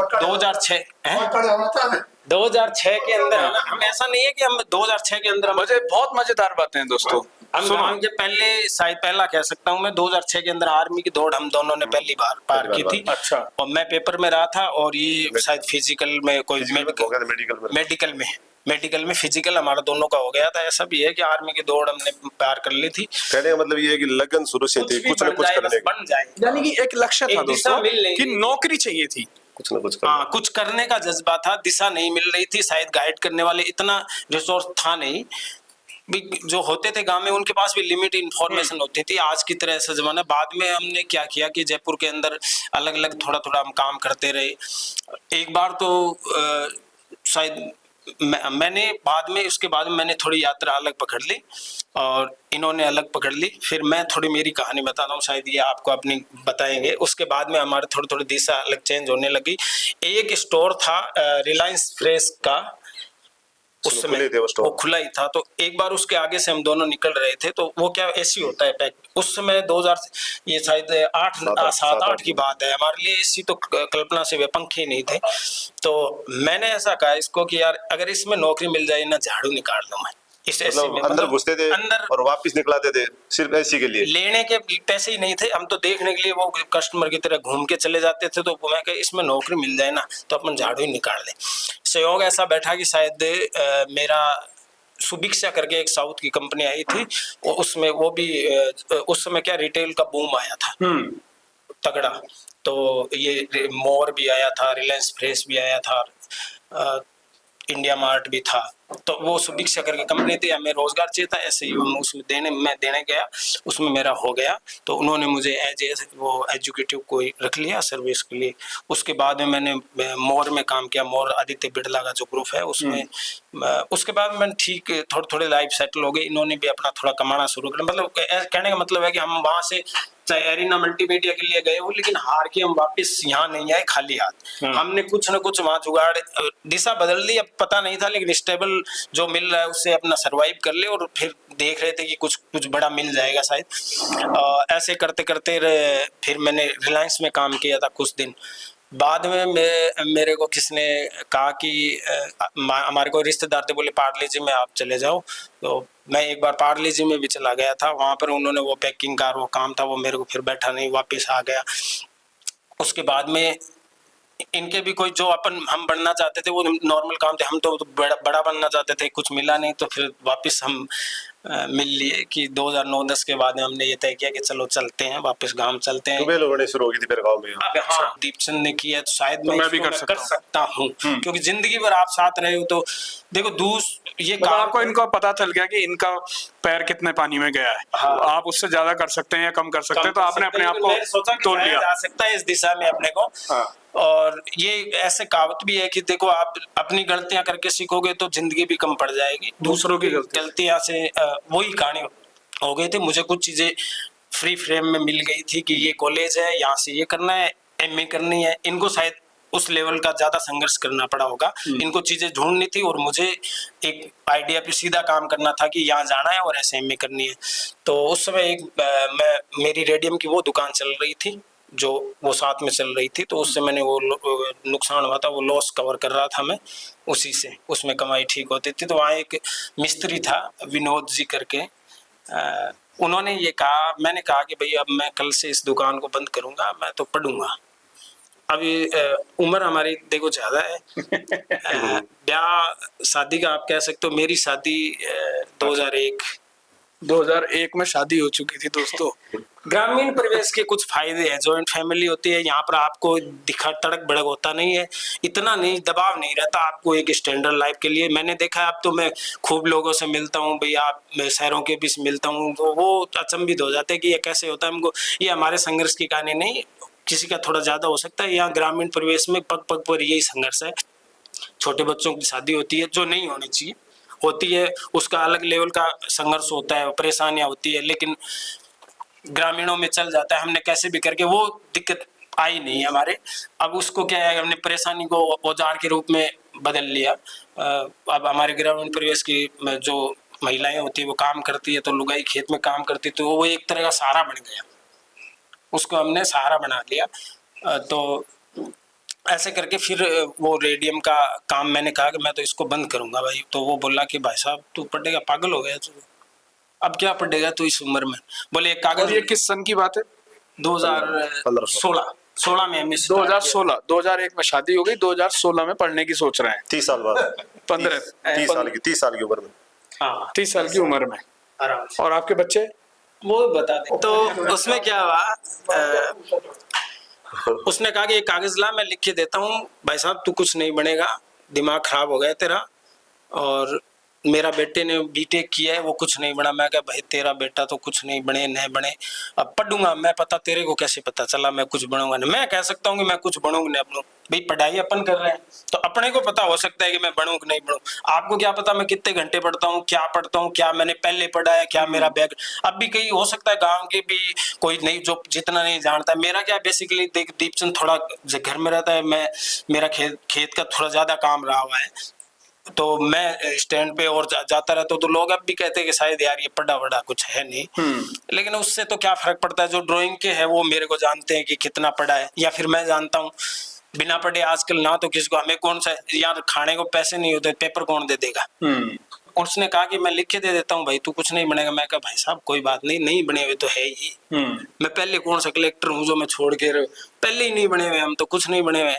2006 के अंदर है ना, हम ऐसा नहीं है कि हम 2006 के अंदर, मुझे बहुत मजेदार बातें हैं दोस्तों। हम जब पहले, शायद पहला कह सकता हूँ मैं, 2006 के अंदर आर्मी की दौड़ हम दोनों ने पहली बार पार की थी। अच्छा। और मैं पेपर में रहा था, और ये शायद फिजिकल में कोई मेडिकल में फिजिकल हमारा दोनों का हो गया था। ऐसा भी है कि आर्मी की दौड़ हमने पार कर ली थी। कहने का मतलब ये है कि लगन शुरू से थी, कुछ ना कुछ करने की, बन जाए, यानी कि एक लक्ष्य था दोस्तों कि नौकरी चाहिए थी, कुछ ना कुछ कुछ करने का जज्बा था। दिशा नहीं मिल रही थी, शायद गाइड करने वाले इतना रिसोर्स था नहीं। भी जो होते थे गांव में उनके पास भी लिमिटेड इंफॉर्मेशन होती थी। आज की तरह ऐसा जमाना। बाद में हमने क्या किया कि जयपुर के अंदर अलग अलग थोड़ा थोड़ा हम काम करते रहे। एक बार तो शायद मैंने बाद में, उसके बाद में मैंने थोड़ी यात्रा अलग पकड़ ली और इन्होंने अलग पकड़ ली। फिर मैं थोड़ी मेरी कहानी बताता हूँ, शायद ये आपको अपनी बताएंगे। उसके बाद में हमारे थोड़ी थोड़ी दिशा अलग चेंज होने लगी। एक स्टोर था रिलायंस फ्रेश का, उस समय वो खुला ही था। तो एक बार उसके आगे से हम दोनों निकल रहे थे, तो वो क्या एसी होता है पैक, उस समय 2000 ये शायद 7-8 की बात है। हमारे लिए एसी तो कल्पना से, वे पंखे नहीं थे। तो मैंने ऐसा कहा इसको कि यार अगर इसमें नौकरी मिल जाए ना, झाड़ू निकाल लूं मैं इस एसी में। अंदर घुसते थे अंदर और वापस निकलाते थे सिर्फ एसी के लिए। लेने के पैसे ही नहीं थे, हम तो देखने के लिए वो कस्टमर की तरह घूम के चले जाते थे। तो मैं कहा इसमें नौकरी मिल जाए ना तो अपन झाड़ू ही निकाल लें। संयोग ऐसा बैठा कि शायद मेरा सुभिक्षा करके एक साउथ की कंपनी आई थी, उसमें वो भी उस समय क्या रिटेल का बूम आया था तगड़ा। तो ये मोर भी आया था, रिलायंस फ्रेश भी आया था, इंडिया मार्ट भी था। तो वो सुभिक्षा करके कंपनी थी, हमें रोजगार चाहिए था। ऐसे ही उसमें मैं देने गया, उसमें मेरा हो गया। तो उन्होंने मुझे एज वो एजुकेटिव को रख लिया सर्विस के लिए। उसके बाद में मैंने मोर में काम किया, मोर आदित्य बिड़ला का जो ग्रुप है उसमें। उसके बाद मैंने ठीक थोड़े थोड़े लाइफ सेटल हो गई। इन्होंने भी अपना थोड़ा कमाना शुरू किया। मतलब कहने का मतलब है कि हम वहां से चाहे एरिना मल्टीमीडिया के लिए गए हो, लेकिन हार के हम वापस यहाँ नहीं आए खाली हाथ। हमने कुछ ना कुछ वहां जुगाड़, दिशा बदल दी। अब पता नहीं था, लेकिन स्टेबल जो मिल रहा है उससे अपना सरवाइव कर ले। और फिर देख रहे थे कि कुछ बड़ा मिल जाएगा शायद। ऐसे करते करते फिर मैंने रिलायंस में काम किया था कुछ दिन। बाद में मेरे को किसने कहा कि हमारे को रिश्तेदार थे, बोले पार्ले जी में आप चले जाओ। तो मैं एक बार पार्ले जी में भी चला गया था। वहाँ पर उन्होंने वो पैकिंग का वो काम था, वो मेरे को फिर बैठा नहीं, वापस आ गया। उसके बाद में इनके भी कोई जो हम बनना चाहते थे वो नॉर्मल काम थे, हम तो बड़ा बनना चाहते थे, कुछ मिला नहीं। तो फिर वापस हम मिल लिए कि 2009-10 के बाद हमने ये तय किया कि चलो चलते हैं वापस गांव चलते हैं। लोगों शुरू हो गई थी फिर गाँव में। अब हाँ, दीपचंद ने किया तो शायद तो मैं भी कर सकता हूँ। क्योंकि जिंदगी भर आप साथ रहे हो तो देखो ये मतलब आपको इनको पता चल गया कि इनका पैर कितने पानी में गया है। हाँ। आप उससे ज्यादा कर सकते हैं या कम कर सकते हैं, तो आपने अपने आप को तोड़ लिया जा सकता है इस दिशा में अपने को। हाँ। और ये ऐसे कहावत भी है कि देखो आप अपनी गलतियां करके सीखोगे तो जिंदगी भी कम पड़ जाएगी। दूसरों की गलतियां से वही कहानी हो गई थी। मुझे कुछ चीजें फ्री फ्रेम में मिल गई थी कि ये कॉलेज है, यहाँ से ये करना है, एमए करनी है। इनको शायद उस लेवल का ज्यादा संघर्ष करना पड़ा होगा। इनको चीजें ढूंढनी थी और मुझे एक आइडिया पे सीधा काम करना था कि यहाँ जाना है और ऐसे एमए करनी है। तो उस समय मेरी रेडियम की वो दुकान चल रही थी जो वो साथ में चल रही थी। तो उससे मैंने वो नुकसान हुआ था, वो लॉस कवर कर रहा था मैं उसी से, उसमें कमाई ठीक होती थी। तो वहाँ एक मिस्त्री था विनोद जी करके, उन्होंने ये कहा, मैंने कहा कि भाई अब मैं कल से इस दुकान को बंद करूंगा, मैं तो पढ़ूंगा। अभी उम्र हमारी देखो ज्यादा है। ब्याह शादी का आप कह सकते हो, मेरी शादी 2001 में शादी हो चुकी थी दोस्तों। ग्रामीण परिवेश के कुछ फायदे हैं। जॉइंट फैमिली होती है, यहाँ पर आपको दिखा तड़क भड़क होता नहीं है, इतना नहीं दबाव नहीं रहता आपको एक स्टैंडर्ड लाइफ के लिए। मैंने देखा अब तो मैं खूब लोगों से मिलता हूँ भैया, मैं शहरों के बीच मिलता हूँ, तो वो अचंभित हो जाते हैं कि ये कैसे होता है। हमको ये हमारे संघर्ष की कहानी नहीं, किसी का थोड़ा ज्यादा हो सकता है। यहाँ ग्रामीण परिवेश में पग पग पर यही संघर्ष है। छोटे बच्चों की शादी होती है जो नहीं होनी चाहिए, होती है, उसका अलग लेवल का संघर्ष होता है, परेशानियां होती है, लेकिन ग्रामीणों में चल जाता है। हमने कैसे भी करके वो दिक्कत आई नहीं हमारे। अब उसको क्या है, हमने परेशानी को औजार के रूप में बदल लिया। अब हमारे ग्रामीण परिवेश की जो महिलाएं होती है वो काम करती है, तो लुगाई खेत में काम करती है, तो वो एक तरह का सहारा बन गया, उसको हमने सहारा बना लिया। तो ऐसे करके फिर वो रेडियम का काम मैंने कहा कि मैं तो इसको बंद करूंगा भाई। तो वो बोला कि भाई साहब तू पढ़ेगा, पागल हो गया तू, अब क्या पढ़ेगा तू इस उम्र में। बोले एक कागज। ये किस सन की बात है? 2016 में हमें 2001 में शादी हो गई, 2016 में पढ़ने की सोच रहे हैं। 30 साल बाद 30 साल की उम्र में। हाँ, 30 साल की उम्र में आराम से। और आपके बच्चे? वो बता दे। तो उसमें क्या हुआ, उसने कहा कि एक कागज ला, मैं लिख के देता हूँ भाई साहब, तू कुछ नहीं बनेगा, दिमाग खराब हो गया तेरा, और मेरा बेटे ने बीटेक किया है वो कुछ नहीं बना। मैं कहा भाई तेरा बेटा तो कुछ नहीं बने न बने, अब पढ़ूंगा मैं, पता तेरे को कैसे पता चला मैं कुछ बनूंगा नहीं। मैं कह सकता हूँ कि मैं कुछ बनूंगा नहीं, अपनों भाई पढ़ाई अपन कर रहे हैं तो अपने को पता हो सकता है कि मैं बनूं कि नहीं बनूं। आपको क्या पता मैं कितने घंटे पढ़ता हूँ, क्या मैंने पहले पढ़ा है, क्या मेरा बैग। अब भी कहीं हो सकता है गांव के भी कोई नहीं जो जितना नहीं जानता। मेरा क्या बेसिकली देख दीपचंद थोड़ा घर में रहता है, मैं मेरा खेत का थोड़ा ज्यादा काम रहा हुआ है तो मैं स्टैंड पे और जाता रहता हूँ तो लोग अब भी कहते हैं कि शायद यार ये पढ़ा वढ़ा कुछ है नहीं। लेकिन उससे तो क्या फर्क पड़ता है, जो ड्राइंग के है वो मेरे को जानते हैं कि कितना पढ़ा है, या फिर मैं जानता हूँ बिना पढ़े आजकल ना तो किसी को, हमें कौन सा यार खाने को पैसे नहीं होते पेपर कौन दे देगा। उसने कहा कि मैं लिख के दे देता हूँ भाई तू कुछ नहीं बनेगा। मैं कहा भाई साहब कोई बात नहीं, नहीं बने हुए तो है ही। मैं पहले कौन सा कलेक्टर हूँ जो मैं छोड़ के पहले ही नहीं बने हुए, हम तो कुछ नहीं बने हुए,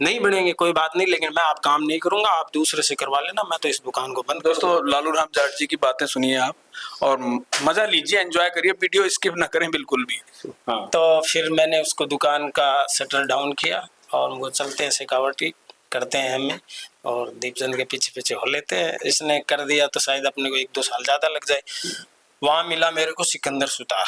नहीं बनेंगे कोई बात नहीं, लेकिन मैं आप काम नहीं करूंगा, आप दूसरे से करवा लेना, मैं तो इस दुकान को बंद। दोस्तों लालू राम जाट जी की बातें सुनिए आप और मजा लीजिए, एंजॉय करिए, वीडियो स्किप ना करें बिल्कुल भी। तो फिर मैंने उसको दुकान का शटर डाउन किया और वो चलते हैं शेखावटी करते हैं हमें और दीपचंद के पीछे पीछे हो लेते हैं। इसने कर दिया तो शायद अपने को 1-2 साल ज्यादा लग जाए। वहां मिला मेरे को सिकंदर सुतार,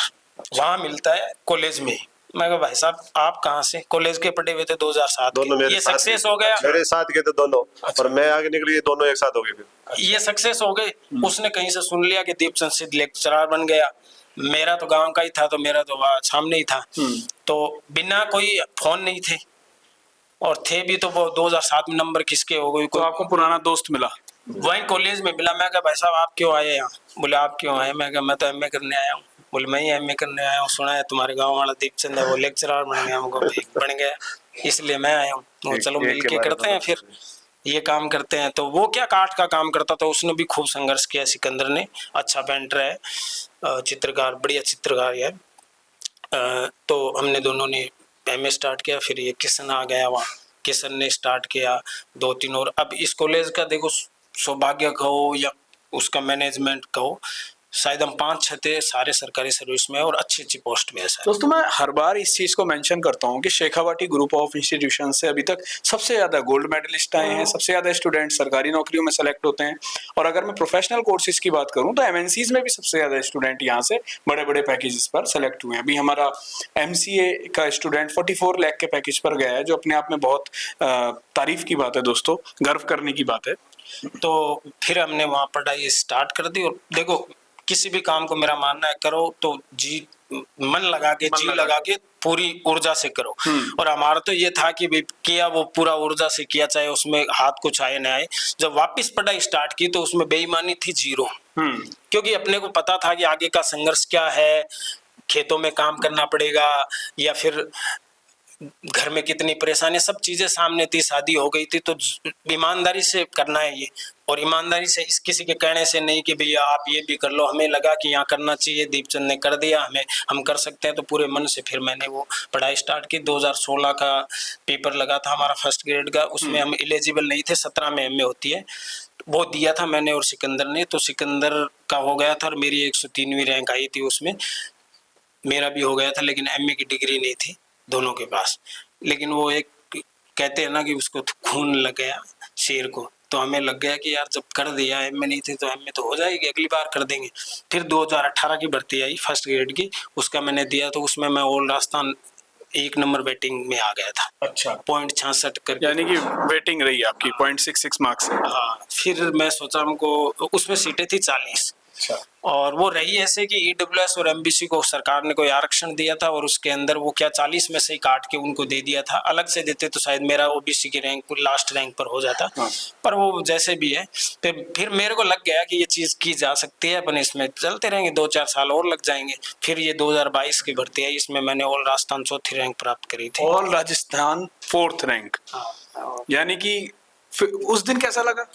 वहां मिलता है कॉलेज में ही। मैं कहा भाई साहब आप कहाँ से, कॉलेज के पढ़े हुए थे 2007 दोनों के। मेरे ये साथ सक्सेस हो गया, मेरे साथ के थे दोनों और मैं आगे निकली, ये दोनों एक साथ हो गए फिर ये सक्सेस हो गए। उसने कहीं से सुन लिया कि दीपचंद सिद्ध लेक्चरर बन गया। मेरा तो गांव का ही था तो मेरा तो वहाँ सामने ही था, तो बिना कोई फोन नहीं थे और थे भी तो वो 2007 में नंबर किसके हो गई। तो आपको पुराना दोस्त मिला वहीं कॉलेज में मिला। मैं कहा भाई साहब आप क्यों आए यहाँ? बोले आप क्यों आए? मैं कहा मैं तो एमए करने आया हूँ। बोले मैं ही एमए करने आया हूँ, सुना है तुम्हारे गांव वाला दीपचंद है वो लेक्चरर बन गया, हमको बन गया इसलिए मैं आया हूँ। वो चलो मिल के करते हैं फिर ये काम करते हैं। तो वो क्या काठ का काम करता था, उसने भी खूब संघर्ष किया सिकंदर ने। अच्छा पेंटर है, चित्रकार, बढ़िया चित्रकार है। तो हमने दोनों ने एमए स्टार्ट किया। फिर ये किशन आ गया, वहाँ किशन ने स्टार्ट किया 2-3 और। अब इस कॉलेज का देखो सौभाग्य कहो या उसका मैनेजमेंट कहो, शायद हम 5-6 थे, सारे सरकारी सर्विस में और अच्छी अच्छी पोस्ट में है सर। दोस्तों मैं हर बार इस चीज को मेंशन करता हूँ कि शेखावाटी ग्रुप ऑफ इंस्टीट्यूशन से अभी तक सबसे ज्यादा गोल्ड मेडलिस्ट आए हैं, सबसे ज्यादा स्टूडेंट सरकारी नौकरियों में सेलेक्ट होते हैं। और अगर मैं प्रोफेशनल कोर्सेज की बात करूँ तो एमएनसीज में भी सबसे ज्यादा स्टूडेंट यहाँ से बड़े बड़े पैकेजेस पर सेलेक्ट हुए हैं। अभी हमारा एमसीए का स्टूडेंट 44 लाख के पैकेज पर गया है, जो अपने आप में बहुत तारीफ की बात है दोस्तों, गर्व करने की बात है। तो फिर हमने वहाँ पढ़ाई स्टार्ट कर दी। और देखो किसी भी काम को मेरा मानना है करो तो जी मन लगा के जी लगा के पूरी ऊर्जा से करो। और हमारा तो ये था कि भाई किया वो पूरा ऊर्जा से किया, चाहे उसमें हाथ कुछ आए ना आए। जब वापस पढ़ाई स्टार्ट की तो उसमें बेईमानी थी 0, क्योंकि अपने को पता था कि आगे का संघर्ष क्या है, खेतों में काम करना पड़ेगा या फिर घर में कितनी परेशानी, सब चीजें सामने थी। शादी हो गई थी तो ईमानदारी से करना है ये, और ईमानदारी से इस किसी के कहने से नहीं कि भैया आप ये भी कर लो। हमें लगा कि यहाँ करना चाहिए, दीपचंद ने कर दिया, हम कर सकते हैं तो पूरे मन से फिर मैंने वो पढ़ाई स्टार्ट की। 2016 का पेपर लगा था हमारा फर्स्ट ग्रेड का, उसमें हम एलिजिबल नहीं थे, 17 में एमए होती है, वो दिया था मैंने और सिकंदर ने। तो सिकंदर का हो गया था और मेरी 103वीं रैंक आई थी उसमें, मेरा भी हो गया था, लेकिन एमए की डिग्री नहीं थी दोनों के पास। लेकिन वो एक कहते हैं ना कि उसको खून लग गया शेर को, तो हमें लग गया कि यार जब कर दिया, एमए नहीं थी तो एमए तो हो जाएगी, अगली बार कर देंगे। फिर 2018 की भर्ती आई फर्स्ट ग्रेड की, उसका मैंने दिया तो उसमें मैं ऑल राजस्थान 1 नंबर बैटिंग में आ गया था। अच्छा, 0.66 करके, यानी कि वेटिंग रही आपकी 0.66 मार्क्स से। हाँ, फिर मैं सोचा हमको उसमें सीटें थी 40। अच्छा, और वो रही ऐसे कि ईडब्ल्यूएस और एमबीसी को सरकार ने कोई आरक्षण दिया था और उसके अंदर वो क्या 40 में से ही काट के उनको दे दिया था। अलग से देते तो शायद मेरा ओबीसी की रैंक लास्ट रैंक पर हो जाता। पर वो जैसे भी है, फिर मेरे को लग गया कि ये चीज़ की जा सकती है, अपन इसमें चलते रहेंगे, 2-4 साल और लग जाएंगे। फिर ये 2022 की भर्ती आई, इसमें मैंने ऑल राजस्थान 4थी रैंक प्राप्त करी थी। ऑल राजस्थान 4th रैंक, यानी कि उस दिन कैसा लगा?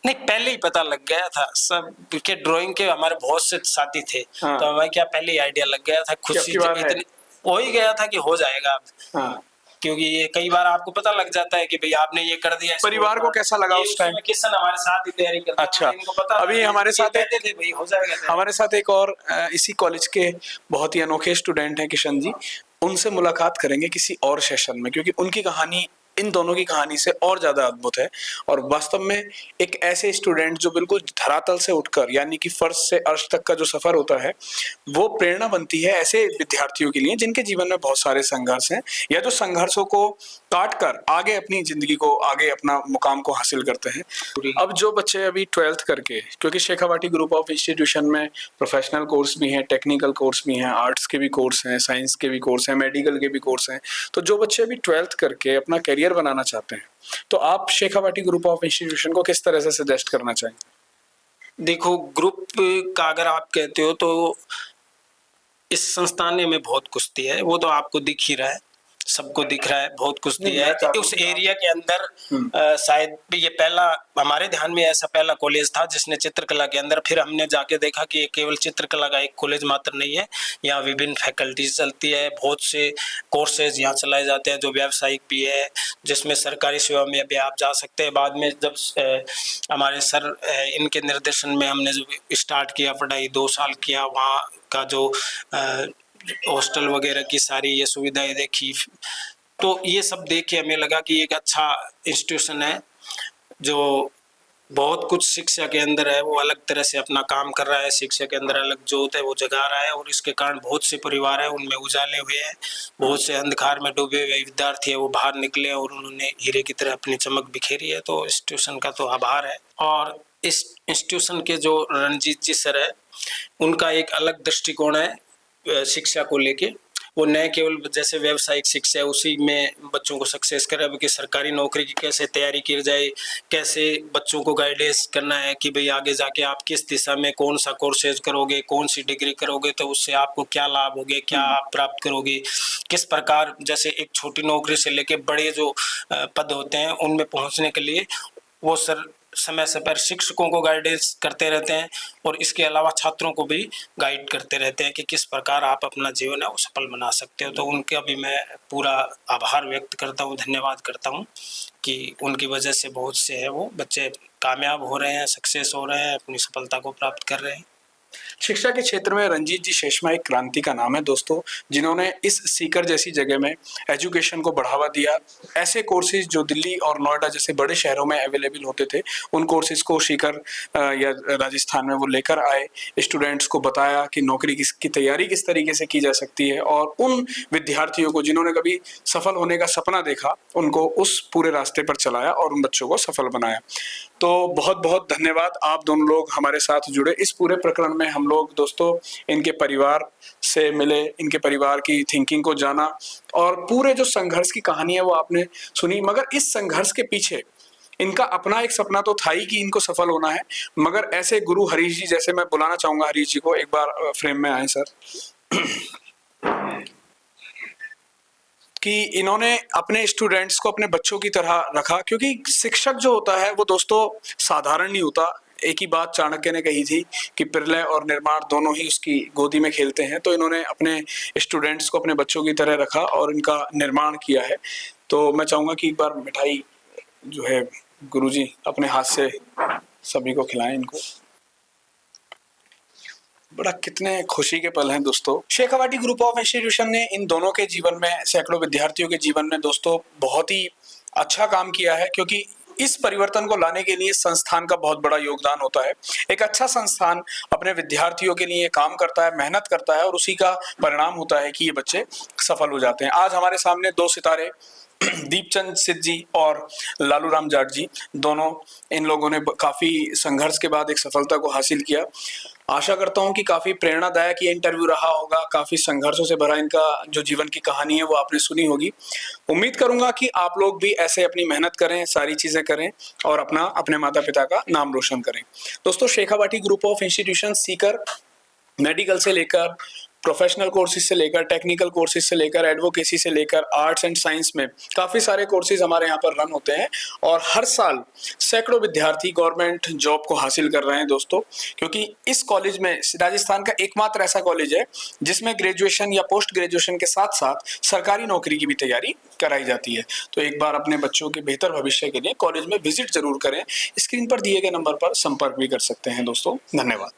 नहीं, पहले ही पता लग गया था सब के, ड्राइंग के हमारे बहुत से साथी थे। तो हमें क्या पहले ही आइडिया लग गया था, खुशी इतनी हो ही गया था कि हो जाएगा अब। क्योंकि ये कई बार आपको पता लग जाता है कि भाई आपने ये कर दिया। परिवार को कैसा लगा उस टाइम? किशन हमारे साथ ही तैयारी करता था। अच्छा, इनको पता अभी हमारे साथ कहते थे भाई हो जाएगा। हमारे साथ एक और इसी कॉलेज के बहुत ही अनोखे स्टूडेंट हैं किशन जी, उनसे मुलाकात करेंगे किसी और सेशन में, क्योंकि उनकी कहानी इन दोनों की कहानी से और ज्यादा अद्भुत है। और वास्तव में एक ऐसे स्टूडेंट जो बिल्कुल धरातल से उठकर यानी कि फर्श से अर्श तक का जो सफर होता है वो प्रेरणा बनती है ऐसे विद्यार्थियों के लिए जिनके जीवन में बहुत सारे संघर्ष हैं या जो संघर्षों को काट कर आगे अपनी जिंदगी को आगे अपना मुकाम को हासिल करते हैं। अब जो बच्चे अभी 12th करके, क्योंकि शेखावाटी ग्रुप ऑफ इंस्टीट्यूशन में प्रोफेशनल कोर्स भी हैं, टेक्निकल कोर्स भी हैं, आर्ट्स के भी कोर्स हैं, साइंस के भी कोर्स हैं, मेडिकल के भी कोर्स हैं, तो जो बच्चे अभी 12th करके अपना करियर बनाना चाहते हैं तो आप शेखावाटी ग्रुप ऑफ इंस्टीट्यूशन को किस तरह से सजेस्ट करना चाहेंगे? देखो, ग्रुप का अगर आप कहते हो तो इस संस्थान ने हमें बहुत कुछ दिया है, वो तो आपको दिख ही रहा है, सबको दिख रहा है, बहुत कुछ दिया है। उस एरिया के अंदर शायद ये पहला हमारे ध्यान में ऐसा पहला कॉलेज था जिसने चित्रकला के अंदर, फिर हमने जाके देखा कि ये केवल चित्रकला का एक कॉलेज मात्र नहीं है, यहाँ विभिन्न फैकल्टीज चलती है, बहुत से कोर्सेज यहाँ चलाए जाते हैं जो व्यावसायिक भी है, जिसमें सरकारी सेवा में भी आप जा सकते हैं। बाद में जब हमारे सर इनके निर्देशन में हमने जब स्टार्ट किया पढ़ाई, 2 साल किया, वहाँ का जो हॉस्टल वगैरह की सारी ये सुविधाएं देखी, तो ये सब देख के हमें लगा कि एक अच्छा इंस्टीट्यूशन है जो बहुत कुछ शिक्षा के अंदर है, वो अलग तरह से अपना काम कर रहा है, शिक्षा के अंदर अलग जोत है वो जगा रहा है, और इसके कारण बहुत से परिवार है उनमें उजाले हुए हैं, बहुत से अंधकार में डूबे हुए विद्यार्थी है वो बाहर निकले और उन्होंने हीरे की तरह अपनी चमक बिखेरी है। तो इंस्टीट्यूशन का तो आभार है। और इस इंस्टीट्यूशन के जो रणजीत जी सर है उनका एक अलग दृष्टिकोण है शिक्षा को लेके, वो न केवल जैसे व्यावसायिक शिक्षा है उसी में बच्चों को सक्सेस करे, बल्कि सरकारी नौकरी की कैसे तैयारी की जाए, कैसे बच्चों को गाइडेंस करना है कि भाई आगे जाके आप किस दिशा में कौन सा कोर्सेज करोगे, कौन सी डिग्री करोगे तो उससे आपको क्या लाभ होगे, क्या आप प्राप्त करोगे, किस प्रकार जैसे एक छोटी नौकरी से लेके बड़े जो पद होते हैं उनमें पहुंचने के लिए वो सर समय समय पर शिक्षकों को गाइडेंस करते रहते हैं और इसके अलावा छात्रों को भी गाइड करते रहते हैं कि किस प्रकार आप अपना जीवन है वो सफल बना सकते हो। तो उनका भी मैं पूरा आभार व्यक्त करता हूँ, धन्यवाद करता हूँ कि उनकी वजह से बहुत से है वो बच्चे कामयाब हो रहे हैं, सक्सेस हो रहे हैं, अपनी सफलता को प्राप्त कर रहे हैं। शिक्षा के क्षेत्र में रणजीत जी शेषमा एक क्रांति का नाम है दोस्तों, जिन्होंने इस सीकर जैसी जगह में एजुकेशन को बढ़ावा दिया। ऐसे कोर्सेज जो दिल्ली और नोएडा जैसे बड़े शहरों में अवेलेबल होते थे उन कोर्सेज को सीकर या राजस्थान में वो लेकर आए, स्टूडेंट्स को बताया कि नौकरी की तैयारी किस तरीके से की जा सकती है, और उन विद्यार्थियों को जिन्होंने कभी सफल होने का सपना देखा उनको उस पूरे रास्ते पर चलाया और उन बच्चों को सफल बनाया। तो बहुत बहुत धन्यवाद, आप दोनों लोग हमारे साथ जुड़े। इस पूरे प्रकरण में हम लोग दोस्तों इनके परिवार से मिले, इनके परिवार की थिंकिंग को जाना और पूरे जो संघर्ष की कहानी है वो आपने सुनी। मगर इस संघर्ष के पीछे इनका अपना एक सपना तो था ही कि इनको सफल होना है, मगर ऐसे गुरु हरीश जी जैसे, मैं बुलाना चाहूंगा हरीश जी को, एक बार फ्रेम में आए सर, कि इन्होंने अपने स्टूडेंट्स को अपने बच्चों की तरह रखा, क्योंकि शिक्षक जो होता है वो दोस्तों साधारण नहीं होता। एक ही बात चाणक्य ने कही थी कि प्रलय और निर्माण दोनों ही उसकी गोदी में खेलते हैं, तो इन्होंने अपने स्टूडेंट्स को अपने बच्चों की तरह रखा और इनका निर्माण किया है। तो मैं चाहूंगा कि एक बार मिठाई जो है गुरुजी अपने हाथ से सभी को खिलाएं इनको। बड़ा कितने खुशी के पल हैं दोस्तों। शेखावाटी ग्रुप ऑफ इंस्टीट्यूशन ने इन दोनों के जीवन में, सैकड़ों विद्यार्थियों के जीवन में दोस्तों बहुत ही अच्छा काम किया है, क्योंकि इस परिवर्तन को लाने के लिए संस्थान का बहुत बड़ा योगदान होता है। एक अच्छा संस्थान अपने विद्यार्थियों के लिए काम करता है, मेहनत करता है और उसी का परिणाम होता है कि ये बच्चे सफल हो जाते हैं। आज हमारे सामने 2 सितारे दीपचंद सिद्ध जी और लालू राम जाट जी, दोनों इन लोगों ने काफी संघर्ष के बाद एक सफलता को हासिल किया। आशा करता हूं कि काफी प्रेरणादायक ये इंटरव्यू रहा होगा, काफी संघर्षों से भरा इनका जो जीवन की कहानी है वो आपने सुनी होगी। उम्मीद करूंगा कि आप लोग भी ऐसे अपनी मेहनत करें, सारी चीजें करें और अपने माता पिता का नाम रोशन करें। दोस्तों, Shekhawati group of institution Sikar medical से लेकर प्रोफेशनल कोर्सेज से लेकर टेक्निकल कोर्सेज से लेकर एडवोकेसी से लेकर आर्ट्स एंड साइंस में काफ़ी सारे कोर्सेज हमारे यहाँ पर रन होते हैं और हर साल सैकड़ों विद्यार्थी गवर्नमेंट जॉब को हासिल कर रहे हैं दोस्तों, क्योंकि इस कॉलेज में राजस्थान का एकमात्र ऐसा कॉलेज है जिसमें ग्रेजुएशन या पोस्ट ग्रेजुएशन के साथ साथ सरकारी नौकरी की भी तैयारी कराई जाती है। तो एक बार अपने बच्चों के बेहतर भविष्य के लिए कॉलेज में विजिट जरूर करें। स्क्रीन पर दिए गए नंबर पर संपर्क भी कर सकते हैं दोस्तों। धन्यवाद।